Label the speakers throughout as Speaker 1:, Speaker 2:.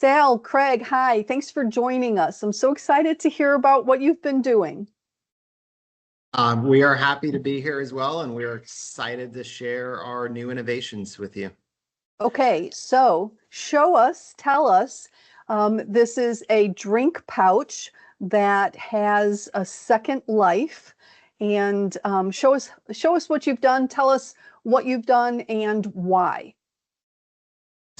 Speaker 1: Sal, Craig, hi. Thanks for joining us. I'm so excited to hear about what you've been doing.
Speaker 2: We are happy to be here as well, and we are excited to share our new innovations with you.
Speaker 1: Okay, so tell us. This is a drink pouch that has a second life, and show us what you've done. Tell us what you've done and why.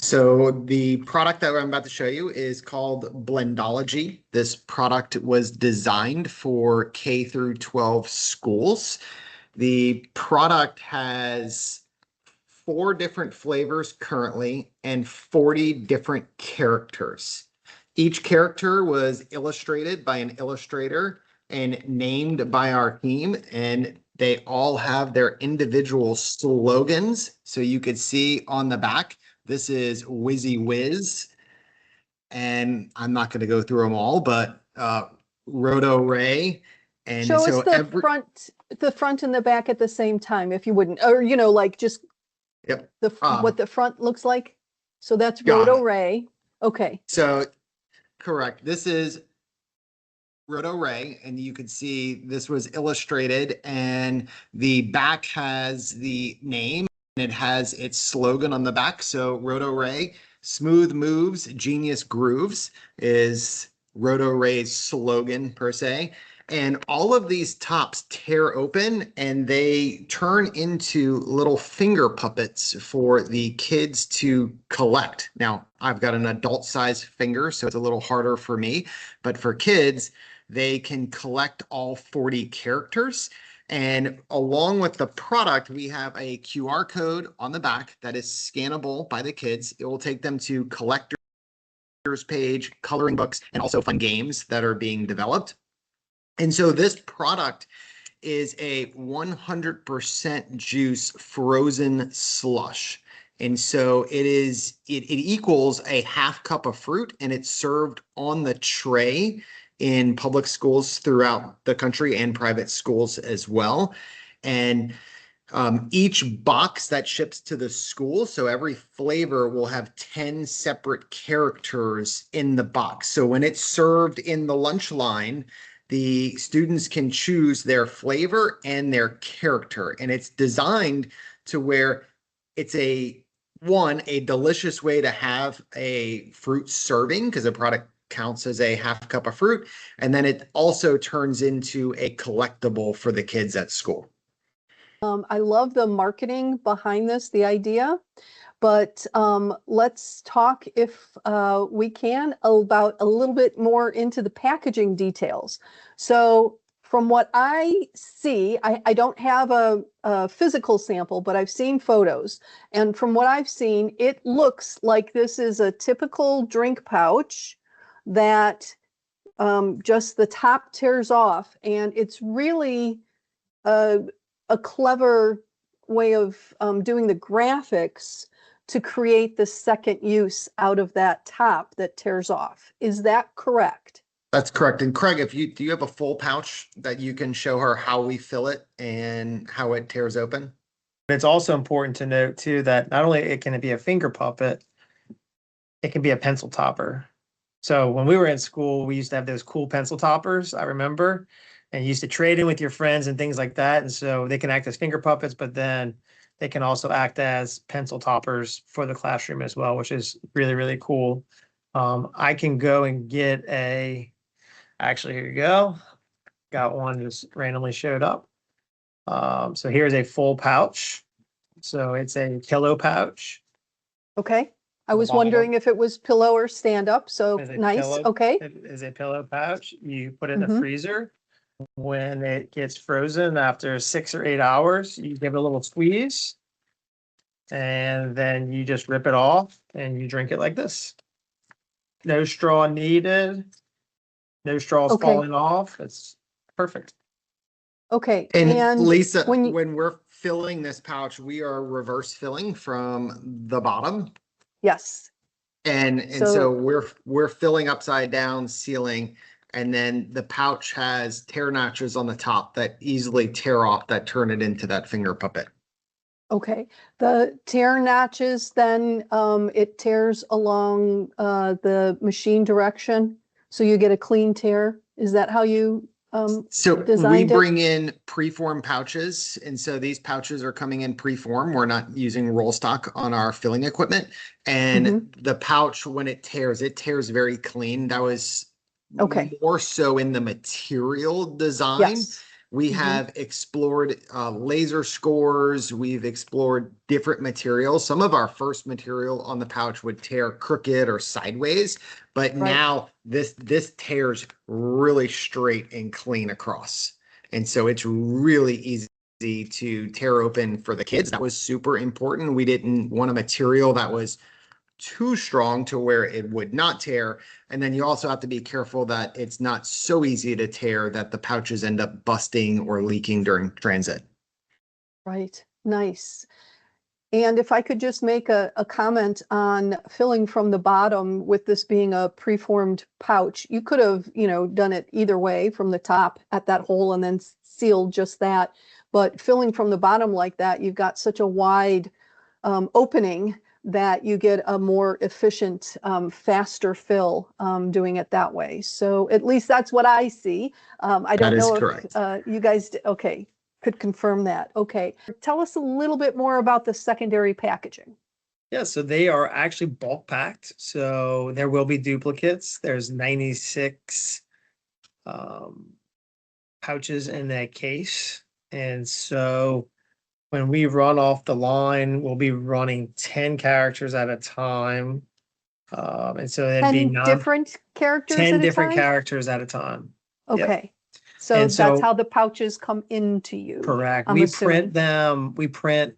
Speaker 2: So the product that I'm about to show you is called Blendology. This product was designed for K through 12 schools. The product has 4 different flavors currently and 40 different characters. Each character was illustrated by an illustrator and named by our team, and they all have their individual slogans. So you could see on the back, this is Whizzy Whiz, and I'm not going to go through them all, but Roto Ray. And
Speaker 1: Show us
Speaker 2: so
Speaker 1: the front and the back at the same time, if you wouldn't, or like just
Speaker 2: yep.
Speaker 1: What the front looks like. So that's
Speaker 2: Got
Speaker 1: Roto
Speaker 2: it.
Speaker 1: Ray. Okay.
Speaker 2: So correct. This is Roto Ray, and you can see this was illustrated, and the back has the name and it has its slogan on the back. So Roto Ray, smooth moves, genius grooves is Roto Ray's slogan per se. And all of these tops tear open and they turn into little finger puppets for the kids to collect. Now, I've got an adult size finger, so it's a little harder for me, but for kids, they can collect all 40 characters. And along with the product, we have a QR code on the back that is scannable by the kids. It will take them to collector's page, coloring books, and also fun games that are being developed. And so this product is a 100% juice frozen slush. And so it equals a half cup of fruit, and it's served on the tray in public schools throughout the country and private schools as well. And each box that ships to the school, so every flavor will have 10 separate characters in the box. So when it's served in the lunch line, the students can choose their flavor and their character. And it's designed to where it's a delicious way to have a fruit serving, because the product counts as a half cup of fruit. And then it also turns into a collectible for the kids at school.
Speaker 1: I love the marketing behind this, the idea, but let's talk, if we can, about a little bit more into the packaging details. So from what I see, I don't have a physical sample, but I've seen photos. And from what I've seen, it looks like this is a typical drink pouch that just the top tears off. And it's really a clever way of doing the graphics to create the second use out of that top that tears off. Is that correct?
Speaker 2: That's correct. And Craig, do you have a full pouch that you can show her how we fill it and how it tears open?
Speaker 3: It's also important to note too that not only it can be a finger puppet, it can be a pencil topper. So when we were in school, we used to have those cool pencil toppers, I remember, and you used to trade in with your friends and things like that. And so they can act as finger puppets, but then they can also act as pencil toppers for the classroom as well, which is really, really cool. I can go and get actually, here you go. Got one just randomly showed up. So here's a full pouch. So it's a pillow pouch.
Speaker 1: Okay. I was wondering if it was pillow or stand up. So nice. Okay.
Speaker 3: It is a pillow pouch. You put it in the freezer. When it gets frozen after 6 or 8 hours, you give it a little squeeze, and then you just rip it off and you drink it like this. No straw needed. No straws falling off. It's perfect.
Speaker 1: Okay.
Speaker 2: And Lisa, when we're filling this pouch, we are reverse filling from the bottom.
Speaker 1: Yes.
Speaker 2: And so we're filling upside down, sealing, and then the pouch has tear notches on the top that easily tear off, that turn it into that finger puppet.
Speaker 1: Okay. The tear notches, then it tears along the machine direction, so you get a clean tear. Is that how you
Speaker 2: So we
Speaker 1: designed it?
Speaker 2: bring in preform pouches, and so these pouches are coming in preform. We're not using roll stock on our filling equipment. And
Speaker 1: Mhm.
Speaker 2: the pouch, when it tears very clean. That was
Speaker 1: Okay.
Speaker 2: more so in the material design.
Speaker 1: Yes.
Speaker 2: We
Speaker 1: Mhm.
Speaker 2: have explored laser scores. We've explored different materials. Some of our first material on the pouch would tear crooked or sideways, but
Speaker 1: Right.
Speaker 2: now this tears really straight and clean across. And so it's really easy to tear open for the kids. That was super important. We didn't want a material that was too strong to where it would not tear. And then you also have to be careful that it's not so easy to tear that the pouches end up busting or leaking during transit.
Speaker 1: Right. Nice. And if I could just make a comment on filling from the bottom with this being a preformed pouch, you could have, done it either way from the top at that hole and then sealed just that. But filling from the bottom like that, you've got such a wide opening that you get a more efficient, faster fill doing it that way. So at least that's what I see. I
Speaker 2: That
Speaker 1: don't
Speaker 2: is
Speaker 1: know if
Speaker 2: correct.
Speaker 1: you guys, okay, could confirm that. Okay. Tell us a little bit more about the secondary packaging.
Speaker 3: Yeah, so they are actually bulk packed. So there will be duplicates. There's 96 um, pouches in that case. And so when we run off the line, we'll be running 10 characters at a time. And so that'd be
Speaker 1: 10 different characters
Speaker 3: 10
Speaker 1: at a
Speaker 3: different
Speaker 1: time?
Speaker 3: characters at a time. Yep.
Speaker 1: Okay. So
Speaker 3: And
Speaker 1: that's
Speaker 3: so,
Speaker 1: how the pouches come into you,
Speaker 3: correct,
Speaker 1: I'm
Speaker 3: we print
Speaker 1: assuming.
Speaker 3: them, we print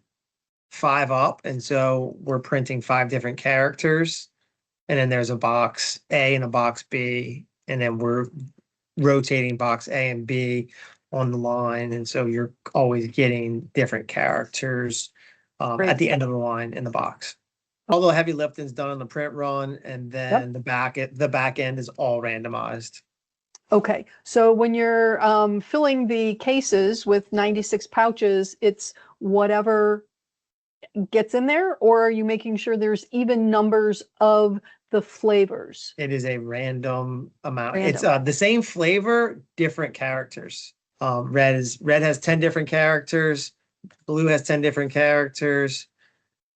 Speaker 3: 5 up. And so we're printing 5 different characters. And then there's a box A and a box B. And then we're rotating box A and B on the line. And so you're always getting different characters at
Speaker 1: Great.
Speaker 3: the end of the line in the box. Although heavy lifting is done on the print run, and then
Speaker 1: Yep.
Speaker 3: the back end is all randomized.
Speaker 1: Okay, so when you're filling the cases with 96 pouches, it's whatever gets in there, or are you making sure there's even numbers of the flavors?
Speaker 3: It is a random amount. It's
Speaker 1: Random.
Speaker 3: the same flavor, different characters. Red has 10 different characters, blue has 10 different characters,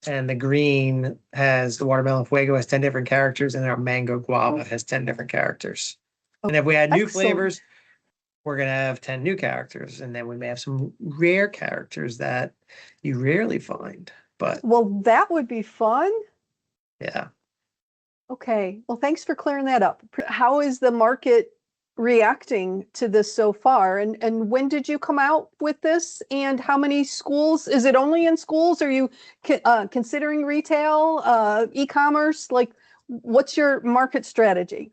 Speaker 3: and the green has the watermelon fuego has 10 different characters, and our mango guava has 10 different characters. And if we had new
Speaker 1: Excellent.
Speaker 3: flavors, we're gonna have 10 new characters, and then we may have some rare characters that you rarely find. But
Speaker 1: Well, that would be fun.
Speaker 3: yeah.
Speaker 1: Okay, well, thanks for clearing that up. How is the market reacting to this so far? And when did you come out with this? And how many schools? Is it only in schools? Are you considering retail, e-commerce? Like, what's your market strategy?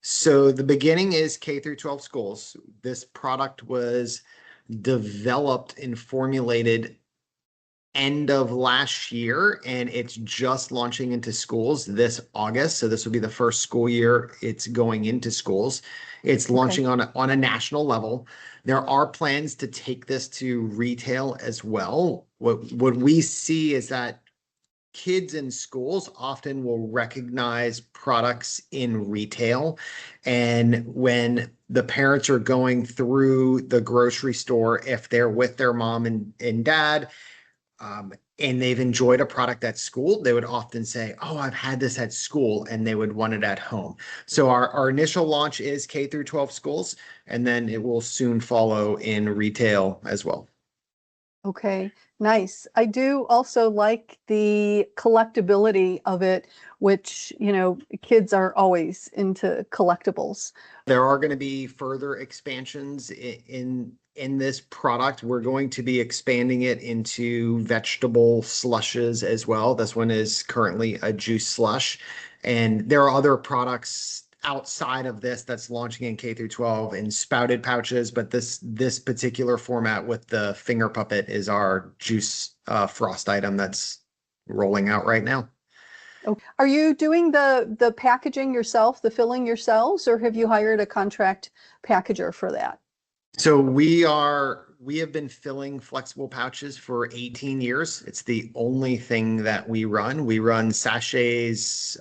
Speaker 2: So the beginning is K through 12 schools. This product was developed and formulated end of last year, and it's just launching into schools this August. So this will be the first school year it's going into schools. It's launching on a national level. There are plans to take this to retail as well. What we see is that kids in schools often will recognize products in retail. And when the parents are going through the grocery store, if they're with their mom and dad, and they've enjoyed a product at school, they would often say, "Oh, I've had this at school," and they would want it at home. So our initial launch is K through 12 schools, and then it will soon follow in retail as well.
Speaker 1: Okay, nice. I do also like the collectability of it, which, kids are always into collectibles.
Speaker 2: There are going to be further expansions in this product. We're going to be expanding it into vegetable slushes as well. This one is currently a juice slush, and there are other products outside of this that's launching in K through 12 in spouted pouches, but this particular format with the finger puppet is our juice frost item that's rolling out right now.
Speaker 1: Okay. Are you doing the packaging yourself, the filling yourselves, or have you hired a contract packager for that?
Speaker 2: So we are we have been filling flexible pouches for 18 years. It's the only thing that we run. We run sachets,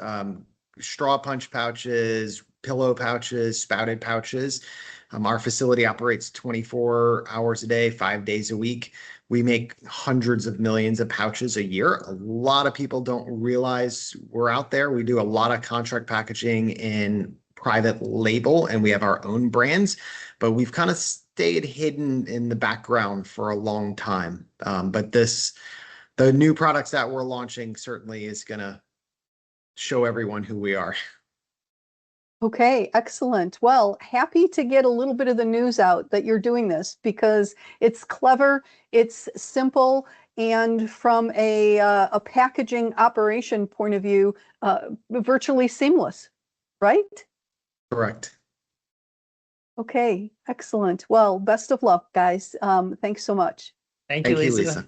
Speaker 2: straw punch pouches, pillow pouches, spouted pouches. Our facility operates 24 hours a day, 5 days a week. We make hundreds of millions of pouches a year. A lot of people don't realize we're out there. We do a lot of contract packaging in private label, and we have our own brands, but we've kind of stayed hidden in the background for a long time. But the new products that we're launching certainly is going to show everyone who we are.
Speaker 1: Okay, excellent. Well, happy to get a little bit of the news out that you're doing this because it's clever, it's simple, and from a packaging operation point of view, virtually seamless, right?
Speaker 2: Correct.
Speaker 1: Okay, excellent. Well, best of luck, guys. Thanks so much.
Speaker 3: Thank you,
Speaker 2: Thank you,
Speaker 3: Lisa.
Speaker 2: Lisa.